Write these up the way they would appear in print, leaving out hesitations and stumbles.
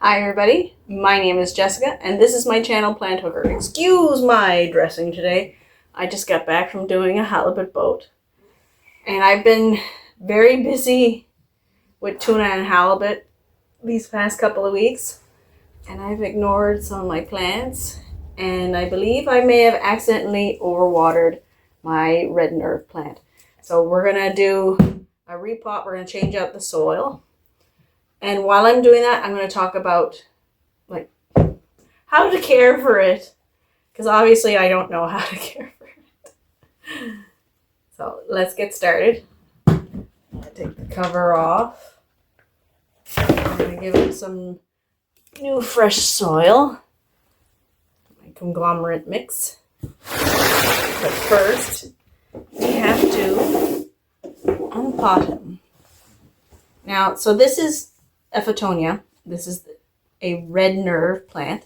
Hi everybody, my name is Jessica and this is my channel Plant Hooker. Excuse my dressing today. I just got back from doing a halibut boat and I've been very busy with tuna and halibut these past couple of weeks, and I've ignored some of my plants, and I believe I may have accidentally overwatered my red nerve plant. So we're gonna do a repot. We're gonna change out the soil. And while I'm doing that, I'm going to talk about like how to care for it, because obviously I don't know how to care for it. So let's get started. I'm going to take the cover off. I'm going to give it some new fresh soil, my conglomerate mix. But first, we have to unpot him. Now, so this is a Photonia. This is a red nerve plant.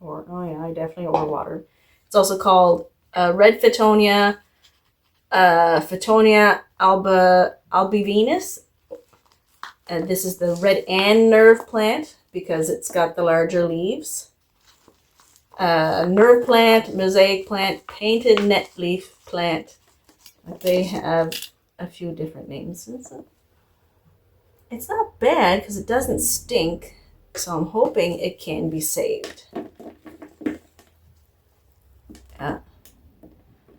I definitely overwatered. It's also called red Photonia, Photonia albivenus. And this is the red and nerve plant because it's got the larger leaves. Nerve plant, mosaic plant, painted net leaf plant. They have a few different names. It's not bad because it doesn't stink, so I'm hoping it can be saved.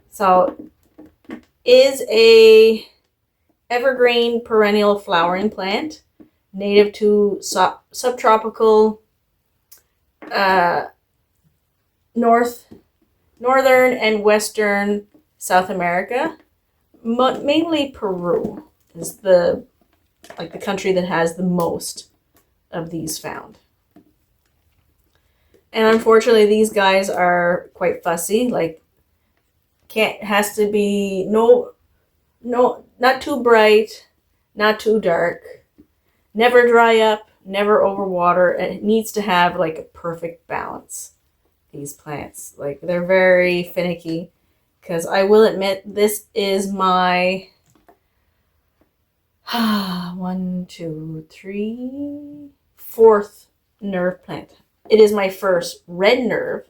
So is a evergreen perennial flowering plant native to subtropical northern and western South America. Mainly Peru is the country that has the most of these found. And unfortunately, these guys are quite fussy. Has to be not too bright, not too dark, never dry up, never overwater, and it needs to have a perfect balance. These plants, they're very finicky. Because I will admit, this is my 4th nerve plant. It is my first red nerve.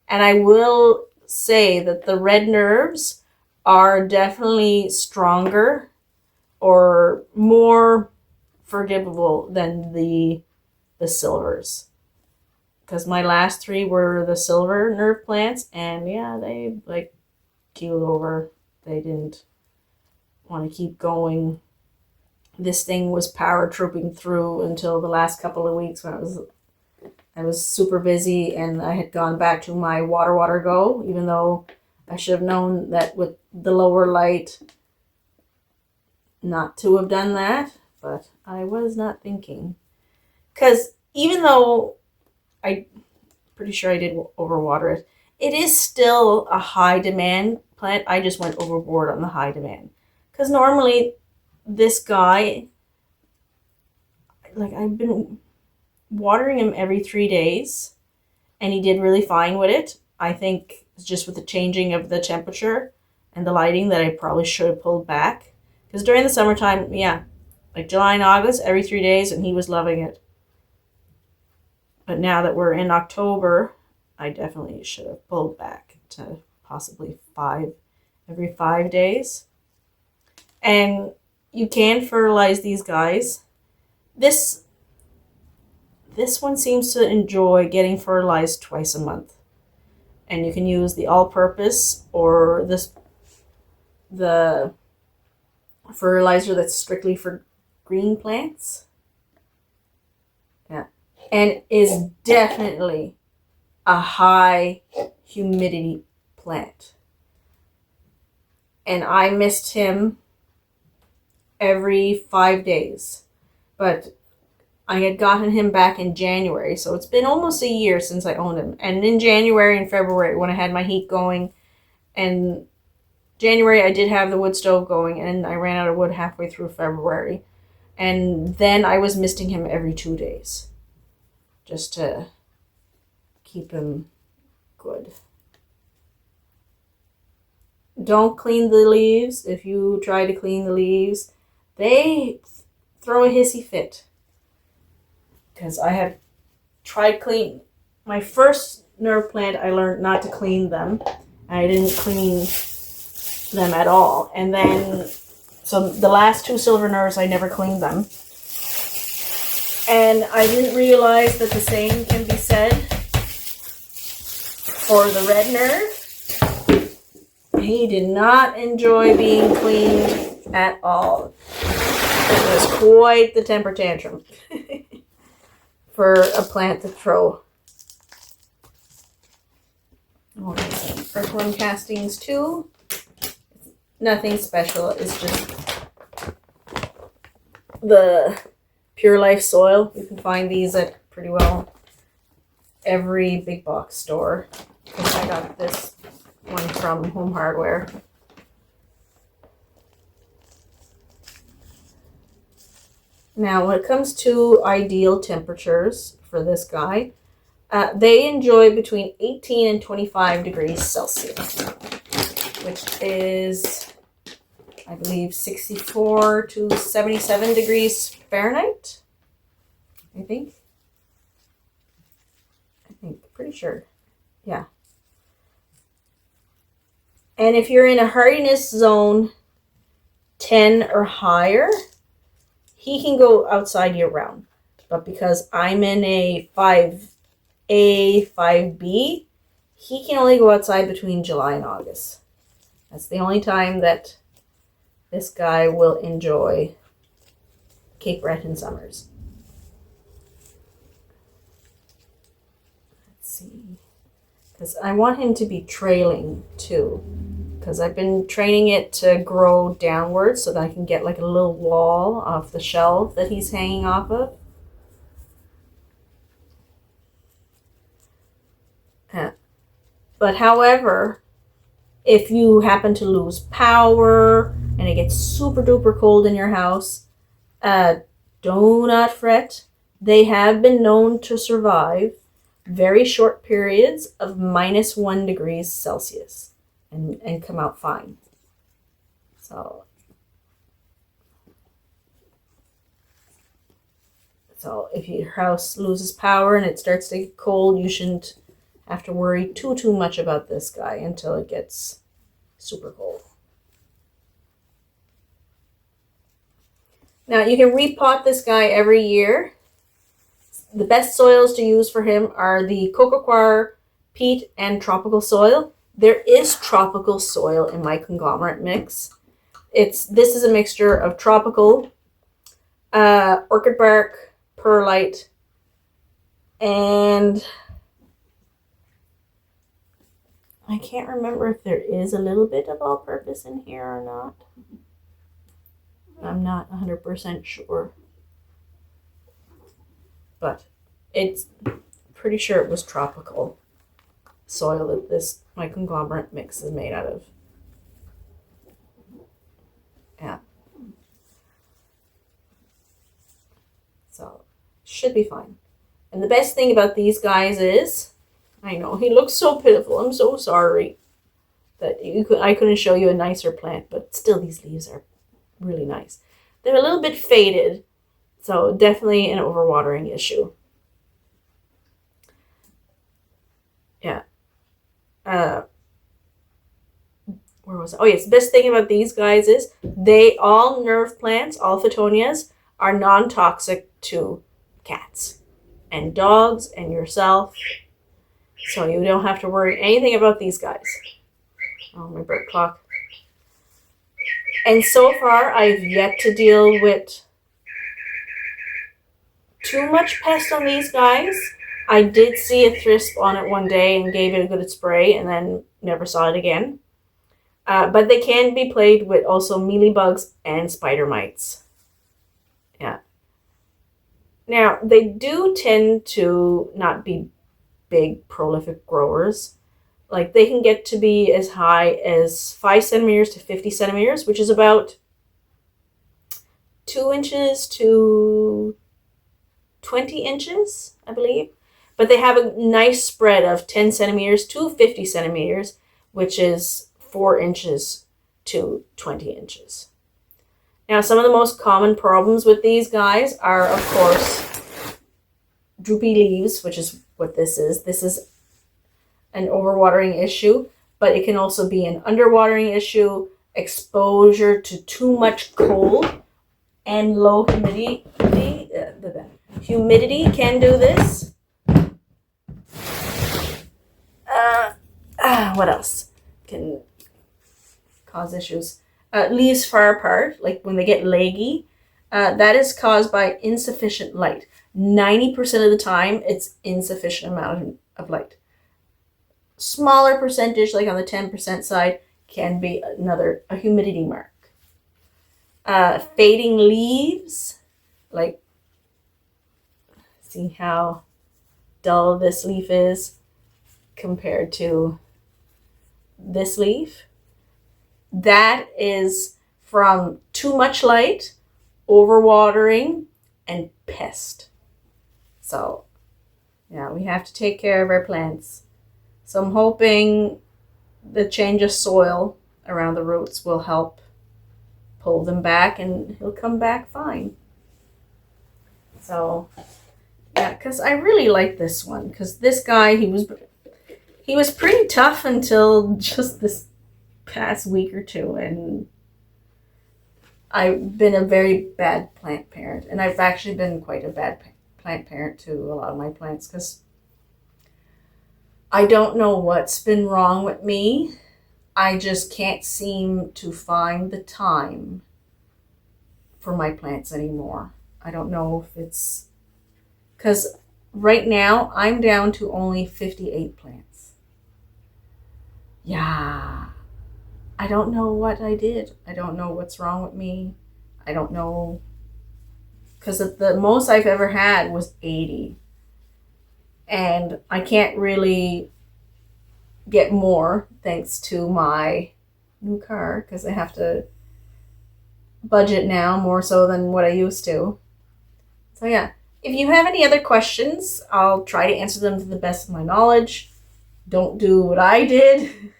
And I will say that the red nerves are definitely stronger or more forgivable than the silvers. Because my last 3 were the silver nerve plants. And yeah, they keeled over. They didn't want to keep going. This thing was power trooping through until the last couple of weeks when I was super busy, and I had gone back to my water go, even though I should have known that with the lower light not to have done that, but I was not thinking. Because even though I'm pretty sure I did overwater it, it is still a high demand plant. I just went overboard on the high demand. Because normally this guy, I've been watering him every 3 days, and he did really fine with it. I think it's just with the changing of the temperature and the lighting that I probably should have pulled back. Because during the summertime, yeah, July and August, every 3 days, and he was loving it. But now that we're in October, I definitely should have pulled back to possibly every 5 days. And you can fertilize these guys. This one seems to enjoy getting fertilized twice a month. And you can use the all-purpose or the fertilizer that's strictly for green plants. Yeah. And is definitely a high humidity plant. And I missed him every 5 days. But I had gotten him back in January, so it's been almost a year since I owned him. And in January and February, when I had my heat going, and January I did have the wood stove going, and I ran out of wood halfway through February. And then I was misting him every 2 days, just to keep him good. Don't clean the leaves. If you try to clean the leaves, they throw a hissy fit. Because I have tried clean. My first nerve plant, I learned not to clean them. I didn't clean them at all. And then, so the last two silver nerves, I never cleaned them. And I didn't realize that the same can be said for the red nerve. He did not enjoy being cleaned at all. It was quite the temper tantrum for a plant to throw. Okay, earthworm castings too. Nothing special. It's just the Pure Life soil. You can find these at pretty well every big box store. I got this one from Home Hardware. Now, when it comes to ideal temperatures for this guy, they enjoy between 18 and 25 degrees Celsius, which is, I believe, 64 to 77 degrees Fahrenheit, I think. Pretty sure. Yeah. And if you're in a hardiness zone 10 or higher, he can go outside year round. But because I'm in a 5A, 5B, he can only go outside between July and August. That's the only time that this guy will enjoy Cape Breton summers. Let's see. Because I want him to be trailing too. Because I've been training it to grow downwards so that I can get like a little wall off the shelf that he's hanging off of. But however, if you happen to lose power and it gets super duper cold in your house, do not fret. They have been known to survive very short periods of -1 degrees Celsius and come out fine. So if your house loses power and it starts to get cold, you shouldn't have to worry too much about this guy until it gets super cold. Now, you can repot this guy every year. The best soils to use for him are the Coco Coir, peat, and tropical soil. There is tropical soil in my conglomerate mix. This is a mixture of tropical, orchid bark, perlite, and I can't remember if there is a little bit of all-purpose in here or not. I'm not 100% sure. But it's pretty sure it was tropical soil that my conglomerate mix is made out of. Yeah. So, should be fine. And the best thing about these guys is, I know, he looks so pitiful. I'm so sorry that I couldn't show you a nicer plant, but still these leaves are really nice. They're a little bit faded, so definitely an overwatering issue. Yeah. Where was it? Oh yes, the best thing about these guys is all nerve plants, all Phottonias, are non-toxic to cats and dogs and yourself. So you don't have to worry anything about these guys. Oh, my bird clock. And so far, I've yet to deal with too much pest on these guys. I did see a thrisp on it one day and gave it a good spray and then never saw it again. But they can be played with also mealybugs and spider mites. Yeah. Now, they do tend to not be big prolific growers. Like they can get to be as high as 5 centimeters to 50 centimeters, which is about 2 inches to 20 inches, I believe. But they have a nice spread of 10 centimeters to 50 centimeters, which is 4 inches to 20 inches. Now, some of the most common problems with these guys are, of course, droopy leaves, which is what this is. This is an overwatering issue, but it can also be an underwatering issue, exposure to too much cold, and low humidity. Humidity can do this. What else can cause issues? Leaves far apart, like when they get leggy, that is caused by insufficient light. 90% of the time, it's insufficient amount of light. Smaller percentage, like on the 10% side, can be a humidity mark. Fading leaves, like see how dull this leaf is compared to this leaf. That is from too much light, overwatering, and pest. So, yeah, we have to take care of our plants. So I'm hoping the change of soil around the roots will help pull them back, and he'll come back fine. So, yeah, because I really like this one. Because this guy, he was pretty tough until just this past week or two, and I've been a very bad plant parent, and I've actually been quite a bad plant parent to a lot of my plants, because I don't know what's been wrong with me. I just can't seem to find the time for my plants anymore. I don't know if it's because right now I'm down to only 58 plants. Yeah. I don't know what I did. I don't know what's wrong with me. I don't know. Because the most I've ever had was 80. And I can't really get more thanks to my new car, because I have to budget now more so than what I used to. So yeah, if you have any other questions, I'll try to answer them to the best of my knowledge. Don't do what I did.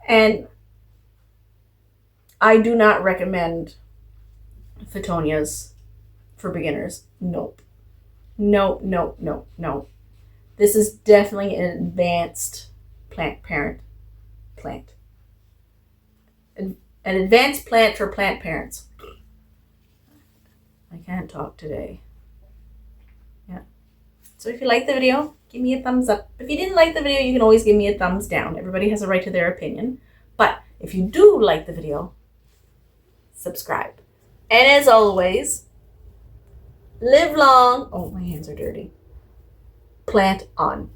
And I do not recommend Fittonias for beginners. Nope. No. This is definitely an advanced plant. An advanced plant for plant parents. I can't talk today. Yeah. So if you like the video, give me a thumbs up. If you didn't like the video, you can always give me a thumbs down. Everybody has a right to their opinion. But if you do like the video, subscribe. And as always, live long. Oh, my hands are dirty. Plant on.